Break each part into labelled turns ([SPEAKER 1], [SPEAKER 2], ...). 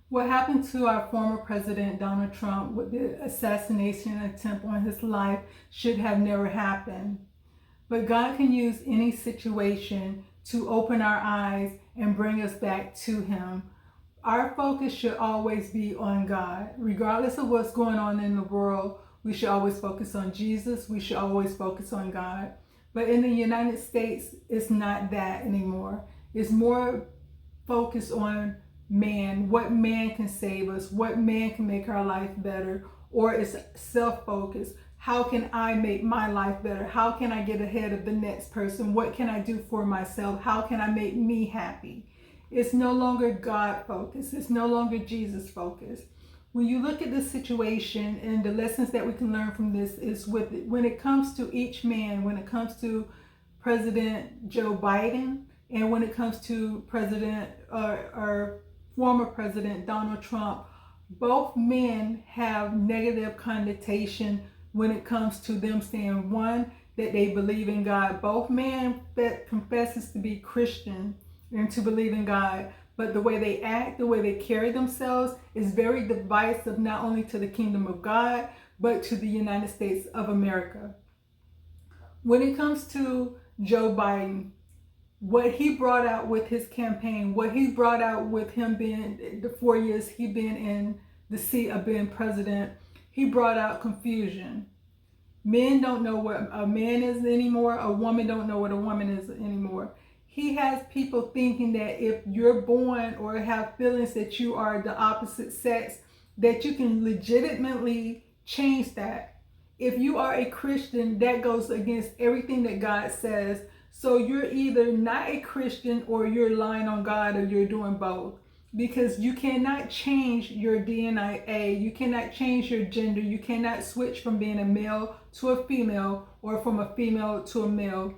[SPEAKER 1] What happened to our former president, Donald Trump, with the assassination attempt on his life should have never happened. But God can use any situation to open our eyes and bring us back to Him. Our focus should always be on God. Regardless of what's going on in the world, we should always focus on Jesus. We should always focus on God. But in the United States, it's not that anymore. It's more focused on man, what man can save us, what man can make our life better, or it's self-focused. How can I make my life better? How can I get ahead of the next person? What can I do for myself? How can I make me happy? It's no longer God focused. It's no longer Jesus focused. When you look at this situation and the lessons that we can learn from this is with when it comes to each man, when it comes to President Joe Biden, and when it comes to President or former President Donald Trump, both men have negative connotation when it comes to them saying, one, that they believe in God. Both men that confesses to be Christian and to believe in God, but the way they act, the way they carry themselves is very divisive, not only to the kingdom of God, but to the United States of America. When it comes to Joe Biden, what he brought out with his campaign, what he brought out with him being the 4 years he been in the seat of being president, he brought out confusion. Men don't know what a man is anymore. A woman don't know what a woman is anymore. He has people thinking that if you're born or have feelings that you are the opposite sex, that you can legitimately change that. If you are a Christian, that goes against everything that God says. So you're either not a Christian or you're lying on God or you're doing both. Because you cannot change your DNA, you cannot change your gender, you cannot switch from being a male to a female or from a female to a male.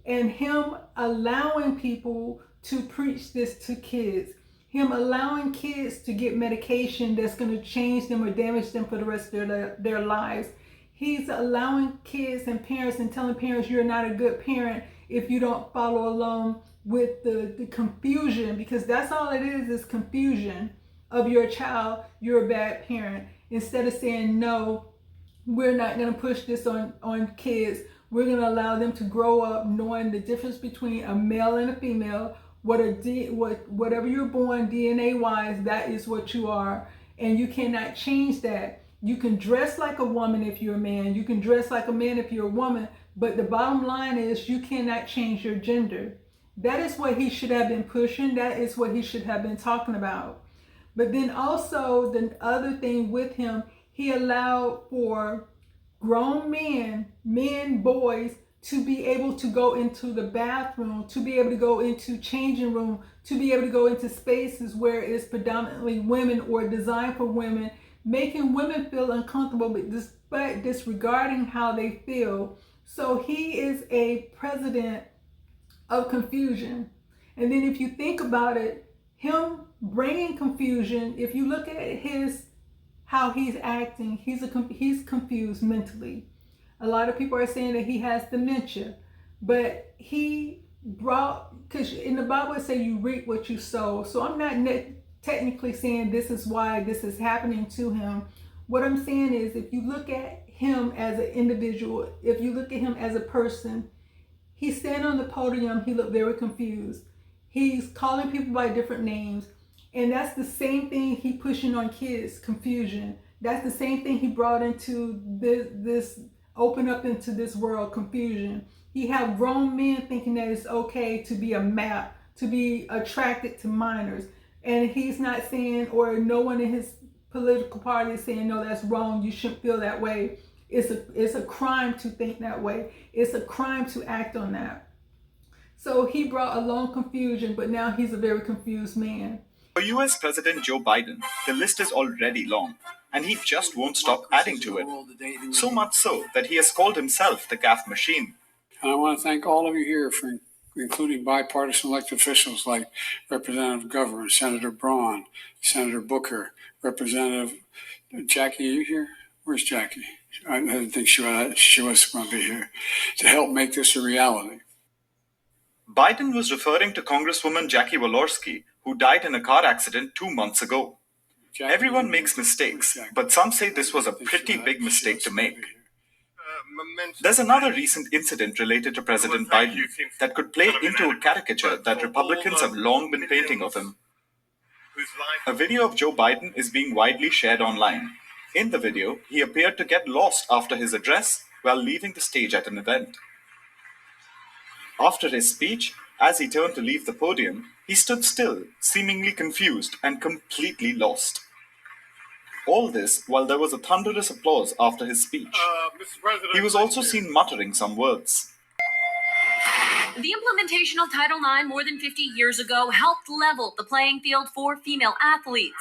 [SPEAKER 1] And him allowing people to preach this to kids, him allowing kids to get medication that's going to change them or damage them for the rest of their lives. He's allowing kids and parents and telling parents you're not a good parent if you don't follow along with the confusion, because that's all it is confusion of your child. You're a bad parent. Instead of saying, no, we're not going to push this on kids. We're going to allow them to grow up knowing the difference between a male and a female. Whatever you're born DNA wise, that is what you are. And you cannot change that. You can dress like a woman if you're a man. You can dress like a man if you're a woman. But the bottom line is you cannot change your gender. That is what he should have been pushing. That is what he should have been talking about. But then also the other thing with him, he allowed for grown men, boys, to be able to go into the bathroom, to be able to go into changing room, to be able to go into spaces where it's predominantly women or designed for women, making women feel uncomfortable, but disregarding how they feel. So he is a president of confusion. And then if you think about it, him bringing confusion, if you look at how he's acting, he's confused mentally. A lot of people are saying that he has dementia, but he brought, because in the Bible it says you reap what you sow. So I'm not technically saying this is why this is happening to him. What I'm saying is, if you look at him as an individual, if you look at him as a person, he's standing on the podium, he looked very confused. He's calling people by different names. And that's the same thing he pushing on kids, confusion. That's the same thing he brought into this open up into this world, confusion. He have grown men thinking that it's okay to be a map, to be attracted to minors. And he's not saying, or no one in his political party is saying, no, that's wrong, you shouldn't feel that way. It's a crime to think that way. It's a crime to act on that. So he brought along confusion, but now he's a very confused man.
[SPEAKER 2] For US President Joe Biden, the list is already long, and he just won't stop adding to it. So much so that he has called himself the gaffe machine.
[SPEAKER 3] And I want to thank all of you here for including bipartisan elected officials like Representative Governor, Senator Braun, Senator Booker, Representative Jackie. Are you here? Where's Jackie? I didn't think she was going to be here to help make this a reality.
[SPEAKER 2] Biden was referring to Congresswoman Jackie Walorski, who died in a car accident 2 months ago. Everyone makes mistakes, but some say this was a pretty big mistake to make. There's another recent incident related to President Biden that could play into a caricature that Republicans have long been painting of him. A video of Joe Biden is being widely shared online. In the video, he appeared to get lost after his address while leaving the stage at an event. After his speech, as he turned to leave the podium, he stood still, seemingly confused and completely lost. All this while there was a thunderous applause after his speech. He was also seen muttering some words.
[SPEAKER 4] The implementation of Title IX more than 50 years ago helped level the playing field for female athletes.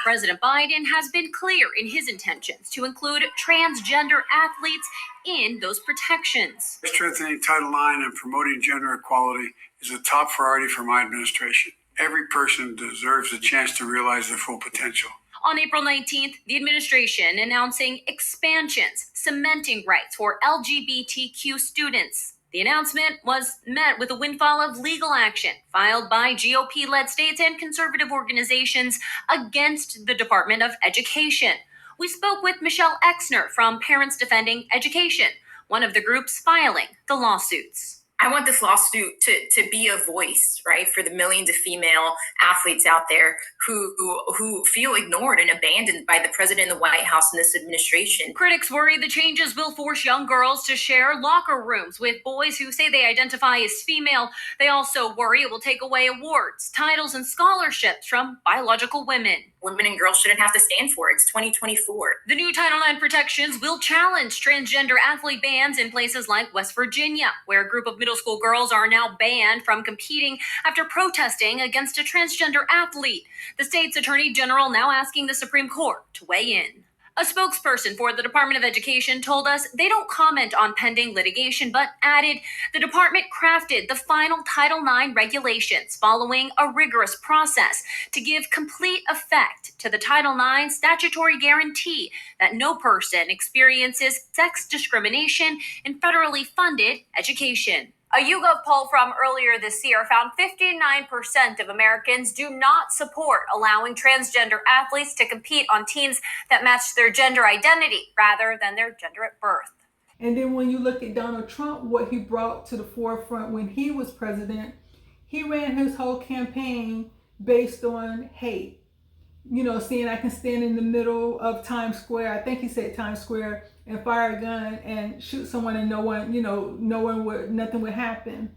[SPEAKER 4] President Biden has been clear in his intentions to include transgender athletes in those protections.
[SPEAKER 3] Strengthening Title IX and promoting gender equality is a top priority for my administration. Every person deserves a chance to realize their full potential.
[SPEAKER 4] On April 19th, the administration announcing expansions, cementing rights for LGBTQ students. The announcement was met with a windfall of legal action filed by GOP-led states and conservative organizations against the Department of Education. We spoke with Michelle Exner from Parents Defending Education, one of the groups filing the lawsuits.
[SPEAKER 5] I want this lawsuit to be a voice, right, for the millions of female athletes out there who feel ignored and abandoned by the president and the White House and this administration.
[SPEAKER 4] Critics worry the changes will force young girls to share locker rooms with boys who say they identify as female. They also worry it will take away awards, titles, and scholarships from biological women.
[SPEAKER 5] Women and girls shouldn't have to stand for it. It's 2024.
[SPEAKER 4] The new Title IX protections will challenge transgender athlete bans in places like West Virginia, where a group of middle school girls are now banned from competing after protesting against a transgender athlete. The state's attorney general now asking the Supreme Court to weigh in. A spokesperson for the Department of Education told us they don't comment on pending litigation, but added the department crafted the final Title IX regulations following a rigorous process to give complete effect to the Title IX statutory guarantee that no person experiences sex discrimination in federally funded education. A YouGov poll from earlier this year found 59% of Americans do not support allowing transgender athletes to compete on teams that match their gender identity rather than their gender at birth.
[SPEAKER 1] And then when you look at Donald Trump, what he brought to the forefront when he was president, he ran his whole campaign based on hate. You know, saying I can stand in the middle of Times Square, I think he said Times Square, and fire a gun and shoot someone and nothing would happen.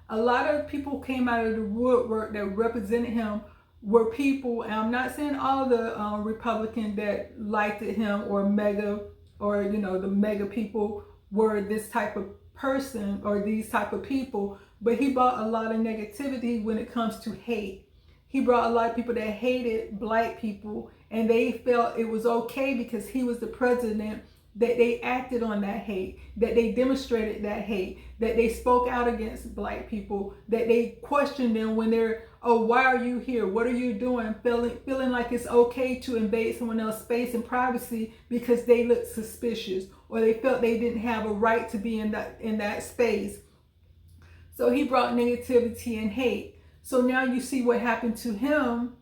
[SPEAKER 1] A lot of people came out of the woodwork that represented him were people, and I'm not saying all the Republicans that liked him or the mega people were this type of person or these type of people, but he brought a lot of negativity when it comes to hate. He brought a lot of people that hated black people, and they felt it was okay because he was the president that they acted on that hate, that they demonstrated that hate, that they spoke out against black people, that they questioned them when they're, oh, why are you here? What are you doing? Feeling like it's okay to invade someone else's space and privacy because they look suspicious or they felt they didn't have a right to be in that space. So he brought negativity and hate. So now you see what happened to him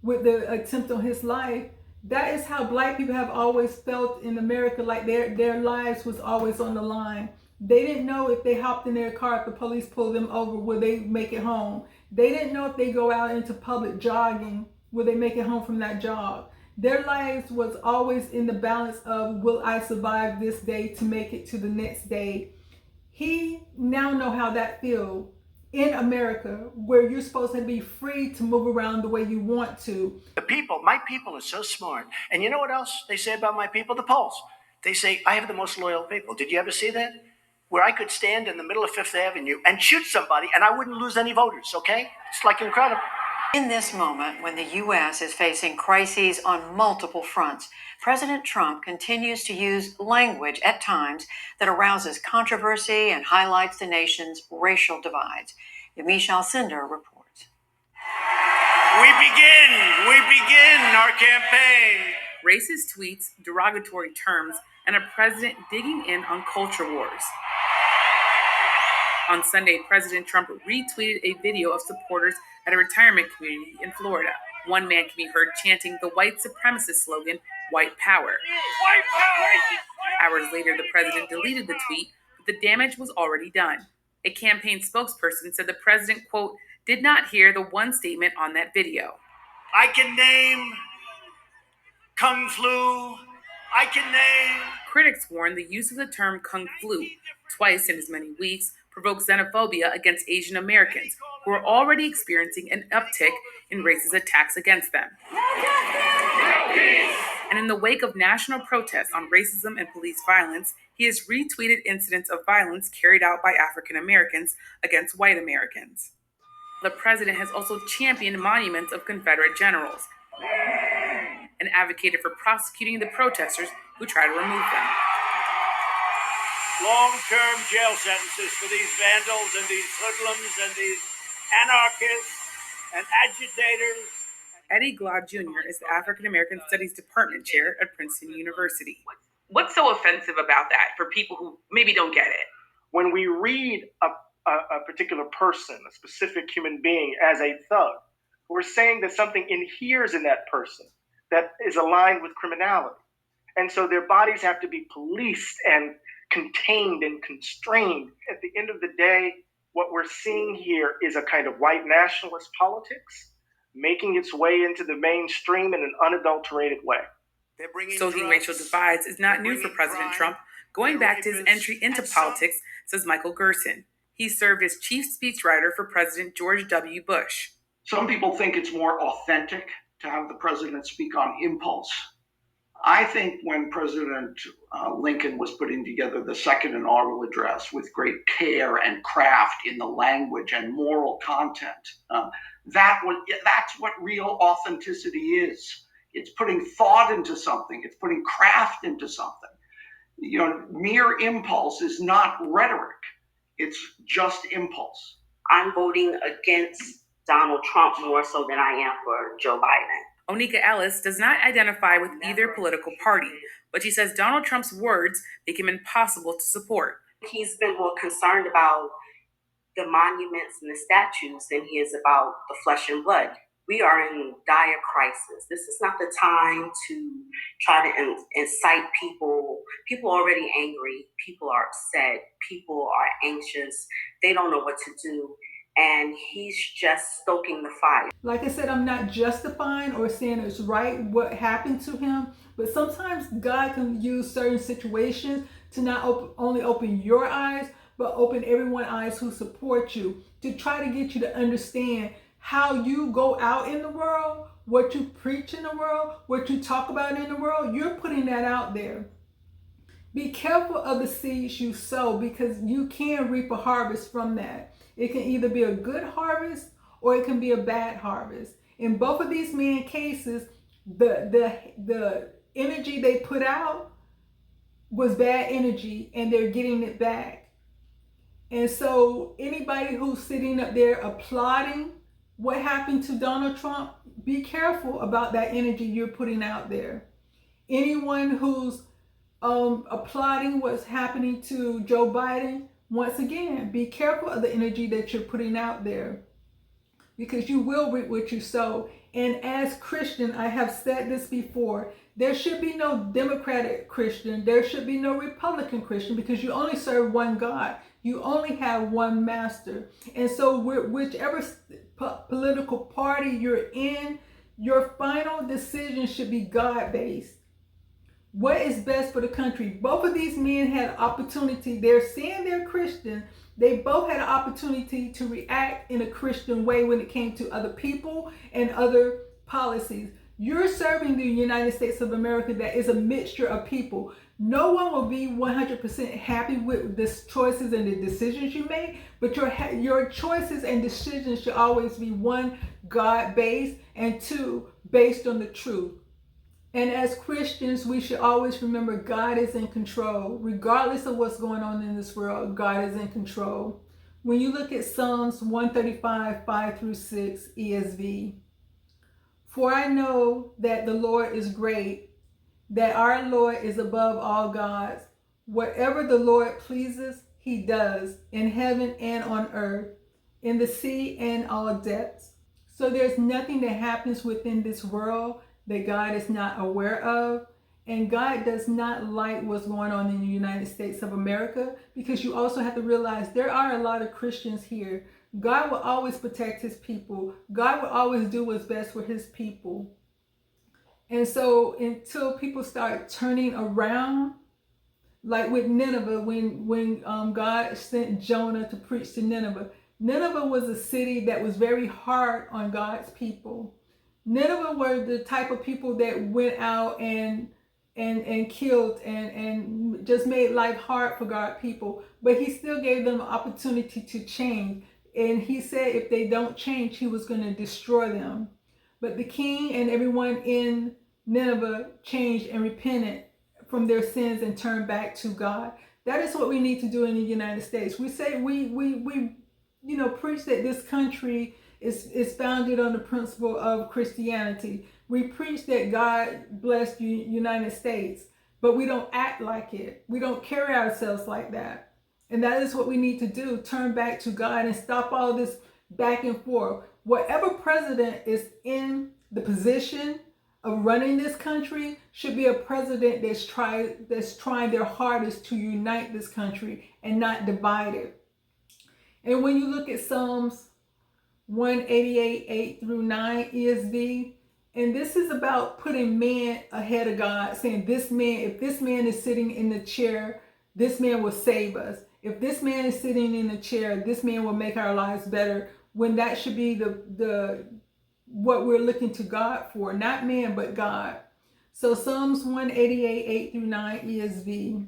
[SPEAKER 1] with the attempt on his life. That is how black people have always felt in America, like their lives was always on the line. They didn't know if they hopped in their car, if the police pulled them over, would they make it home? They didn't know if they go out into public jogging, would they make it home from that jog? Their lives was always in the balance of, will I survive this day to make it to the next day? He now know how that feels in America, where you're supposed to be free to move around the way you want to.
[SPEAKER 6] My people are so smart. And you know what else they say about my people? The polls. They say, I have the most loyal people. Did you ever see that? Where I could stand in the middle of Fifth Avenue and shoot somebody and I wouldn't lose any voters, okay? It's like incredible.
[SPEAKER 7] In this moment, when the U.S. is facing crises on multiple fronts, President Trump continues to use language at times that arouses controversy and highlights the nation's racial divides. Michelle Cinder reports.
[SPEAKER 8] We begin our campaign.
[SPEAKER 9] Racist tweets, derogatory terms, and a president digging in on culture wars. On Sunday, President Trump retweeted a video of supporters at a retirement community in Florida. One man can be heard chanting the white supremacist slogan, "White Power."
[SPEAKER 8] White power!
[SPEAKER 9] Hours later, the president deleted the tweet, but the damage was already done. A campaign spokesperson said the president, quote, did not hear the one statement on that video.
[SPEAKER 8] I can name Kung Flu. I can name.
[SPEAKER 9] Critics warn the use of the term Kung Flu twice in as many weeks provokes xenophobia against Asian Americans, who are already experiencing an uptick in racist attacks against them. And in the wake of national protests on racism and police violence, he has retweeted incidents of violence carried out by African Americans against white Americans. The president has also championed monuments of Confederate generals and advocated for prosecuting the protesters who try to remove them.
[SPEAKER 8] Long-term jail sentences for these vandals and these hoodlums and these anarchists and agitators.
[SPEAKER 9] Eddie Glaude Jr. is the African American Studies Department Chair at Princeton University.
[SPEAKER 10] What's so offensive about that for people who maybe don't get it?
[SPEAKER 11] When we read a particular person, a specific human being, as a thug, we're saying that something inheres in that person that is aligned with criminality. And so their bodies have to be policed and contained and constrained. At the end of the day, what we're seeing here is a kind of white nationalist politics making its way into the mainstream in an unadulterated way.
[SPEAKER 9] Soaking racial divides is not new for President Trump. Going back to his entry into politics, says Michael Gerson. He served as chief speechwriter for President George W. Bush.
[SPEAKER 12] Some people think it's more authentic to have the president speak on impulse. I think when President Lincoln was putting together the second inaugural address with great care and craft in the language and moral content, that's what real authenticity is. It's putting thought into something. It's putting craft into something. You know, mere impulse is not rhetoric. It's just impulse.
[SPEAKER 10] I'm voting against Donald Trump more so than I am for Joe Biden.
[SPEAKER 9] Onika Ellis does not identify with either political party, but she says Donald Trump's words make him impossible to support.
[SPEAKER 10] He's been more concerned about the monuments and the statues than he is about the flesh and blood. We are in dire crisis. This is not the time to try to incite people. People are already angry. People are upset. People are anxious. They don't know what to do. And he's just stoking the fire.
[SPEAKER 1] Like I said, I'm not justifying or saying it's right what happened to him, but sometimes God can use certain situations to not only open your eyes, but open everyone's eyes who support you, to try to get you to understand how you go out in the world, what you preach in the world, what you talk about in the world. You're putting that out there. Be careful of the seeds you sow, because you can reap a harvest from that. It can either be a good harvest or it can be a bad harvest. In both of these main cases, the energy they put out was bad energy, and they're getting it back. And so anybody who's sitting up there applauding what happened to Donald Trump, be careful about that energy you're putting out there. Anyone who's applauding what's happening to Joe Biden, once again, be careful of the energy that you're putting out there, because you will reap what you sow. And as Christian, I have said this before, there should be no Democratic Christian, there should be no Republican Christian, because you only serve one God. You only have one master. And so whichever political party you're in, your final decision should be God-based. What is best for the country? Both of these men had opportunity. They're saying they're Christian. They both had an opportunity to react in a Christian way when it came to other people and other policies. You're serving the United States of America that is a mixture of people. No one will be 100% happy with the choices and the decisions you make, but your choices and decisions should always be, one, God-based, and two, based on the truth. And as Christians, we should always remember God is in control. Regardless of what's going on in this world, God is in control. When you look at Psalms 135, 5-6 ESV, for I know that the Lord is great, that our Lord is above all gods. Whatever the Lord pleases, he does, in heaven and on earth, in the sea and all depths. So there's nothing that happens within this world that God is not aware of. And God does not like what's going on in the United States of America, because you also have to realize there are a lot of Christians here. God will always protect his people. God will always do what's best for his people. And so until people start turning around, like with Nineveh, when God sent Jonah to preach to Nineveh. Nineveh was a city that was very hard on God's people. Nineveh were the type of people that went out and killed and just made life hard for God's people. But he still gave them an opportunity to change. And he said if they don't change, he was going to destroy them. But the king and everyone in Nineveh changed and repented from their sins and turned back to God. That is what we need to do in the United States. We say we preach that this country is founded on the principle of Christianity. We preach that God blessed the United States, but we don't act like it. We don't carry ourselves like that. And that is what we need to do. Turn back to God and stop all this back and forth. Whatever president is in the position of running this country should be a president that's trying their hardest to unite this country and not divide it. And when you look at Psalms 188, 8 through 9 ESV, and this is about putting man ahead of God, saying if this man is sitting in the chair, this man will save us. If this man is sitting in the chair, this man will make our lives better, when that should be the what we're looking to God for, not man, but God. So Psalms 188, 8 through 9 ESV.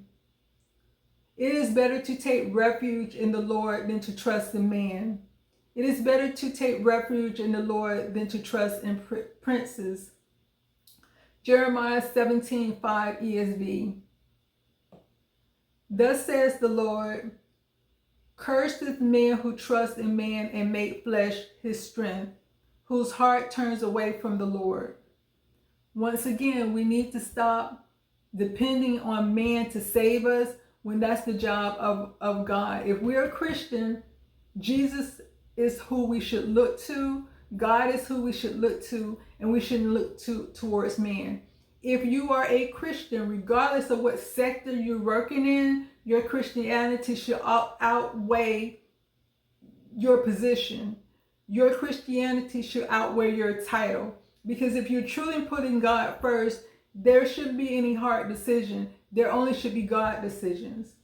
[SPEAKER 1] It is better to take refuge in the Lord than to trust in man. It is better to take refuge in the Lord than to trust in princes. Jeremiah 17, 5 ESV. Thus says the Lord, cursed is the man who trusts in man and make flesh his strength, whose heart turns away from the Lord. Once again, we need to stop depending on man to save us when that's the job of God. If we're a Christian, Jesus is who we should look to. God is who we should look to, and we shouldn't look towards man. If you are a Christian, regardless of what sector you're working in, your Christianity should outweigh your position. Your Christianity should outweigh your title. Because if you're truly putting God first, there shouldn't be any hard decision. There only should be God decisions.